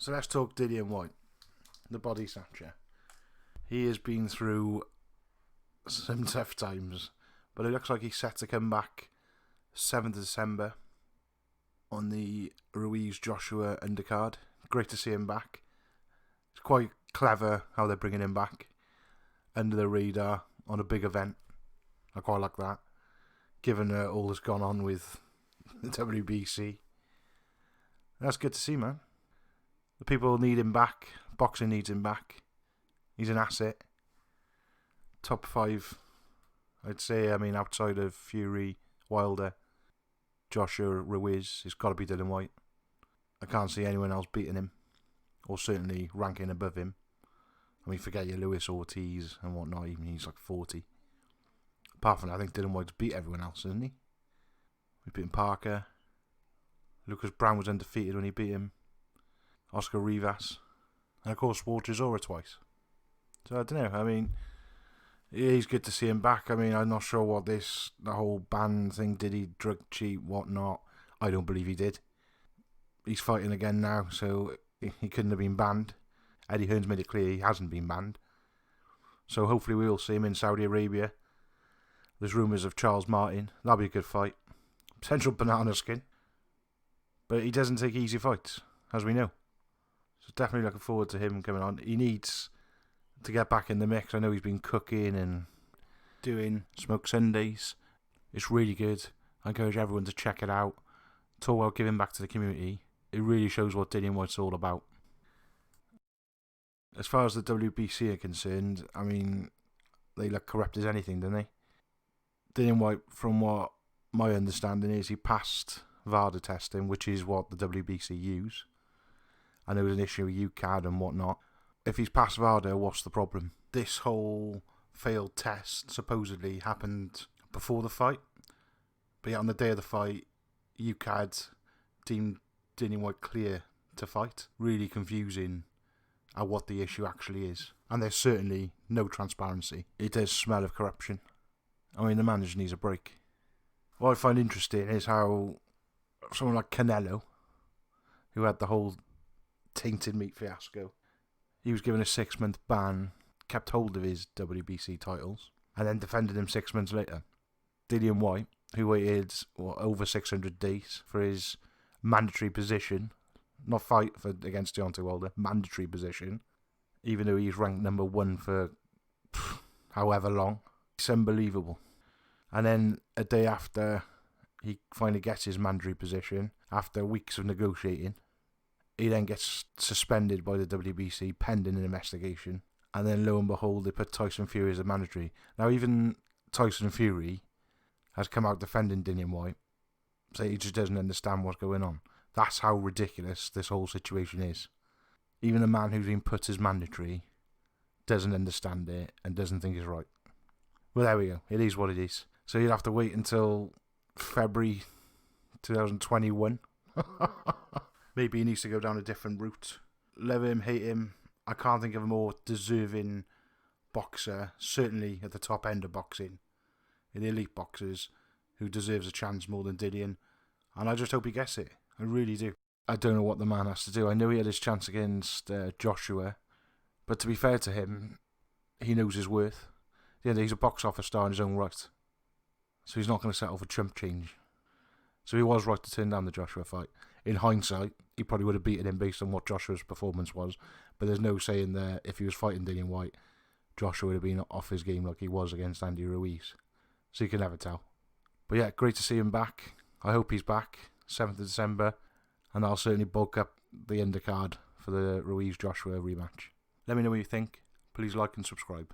So let's talk Dillian Whyte, the body snatcher. He has been through some tough times, but it looks like he's set to come back 7th of December on the Ruiz-Joshua undercard. Great to see him back. It's quite clever how they're bringing him back under the radar on a big event. I quite like that, given all that's gone on with the WBC. That's good to see, man. The people need him back. Boxing needs him back. He's an asset. Top 5, I'd say. I mean, outside of Fury, Wilder, Joshua, Ruiz, it's got to be Dillian Whyte. I can't see anyone else beating him, or certainly ranking above him. I mean, forget your Lewis Ortiz and whatnot, even he's like 40. Apart from that, I think Dillian Whyte's beat everyone else, hasn't he? We've beaten Parker. Lucas Brown was undefeated when he beat him. Oscar Rivas. And of course, Walter Zora twice. So I don't know, I mean, he's good to see him back. I mean, I'm not sure what the whole ban thing, did he drug cheat, whatnot? I don't believe he did. He's fighting again now, so he couldn't have been banned. Eddie Hearn's made it clear he hasn't been banned. So hopefully we will see him in Saudi Arabia. There's rumours of Charles Martin. That'll be a good fight. Potential banana skin. But he doesn't take easy fights, as we know. So definitely looking forward to him coming on. He needs to get back in the mix. I know he's been cooking and doing Smoke Sundays. It's really good. I encourage everyone to check it out. Talk about giving back to the community. It really shows what Dillian Whyte's all about. As far as the WBC are concerned, I mean, they look corrupt as anything, don't they? Dillian Whyte, from what my understanding is, he passed VADA testing, which is what the WBC use. And there was an issue with UCAD and whatnot. If he's passed VADA, what's the problem? This whole failed test supposedly happened before the fight. But yet on the day of the fight, UCAD deemed Dillian Whyte clear to fight. Really confusing at what the issue actually is. And there's certainly no transparency. It does smell of corruption. I mean, the man just needs a break. What I find interesting is how someone like Canelo, who had the whole tainted meat fiasco, he was given a 6-month ban, kept hold of his WBC titles, and then defended him 6 months later. Dillian Whyte, who waited over 600 days for his mandatory position, not fight against Deontay Wilder, mandatory position, even though he's ranked number 1 for however long. It's unbelievable. And then a day after he finally gets his mandatory position, after weeks of negotiating, he then gets suspended by the WBC pending an investigation. And then lo and behold, they put Tyson Fury as a mandatory. Now even Tyson Fury has come out defending Dillian Whyte, so he just doesn't understand what's going on. That's how ridiculous this whole situation is. Even the man who's been put as mandatory doesn't understand it and doesn't think it's right. Well, there we go. It is what it is. So you'll have to wait until February 2021. Maybe he needs to go down a different route. Love him, hate him. I can't think of a more deserving boxer, certainly at the top end of boxing, in the elite boxers, who deserves a chance more than Dillian. And I just hope he gets it. I really do. I don't know what the man has to do. I know he had his chance against Joshua, but to be fair to him, he knows his worth. Yeah, he's a box office star in his own right. So he's not going to settle for chump change. So he was right to turn down the Joshua fight. In hindsight, he probably would have beaten him based on what Joshua's performance was. But there's no saying that if he was fighting Dillian Whyte, Joshua would have been off his game like he was against Andy Ruiz. So you can never tell. But yeah, great to see him back. I hope he's back 7th of December. And I'll certainly bulk up the undercard for the Ruiz-Joshua rematch. Let me know what you think. Please like and subscribe.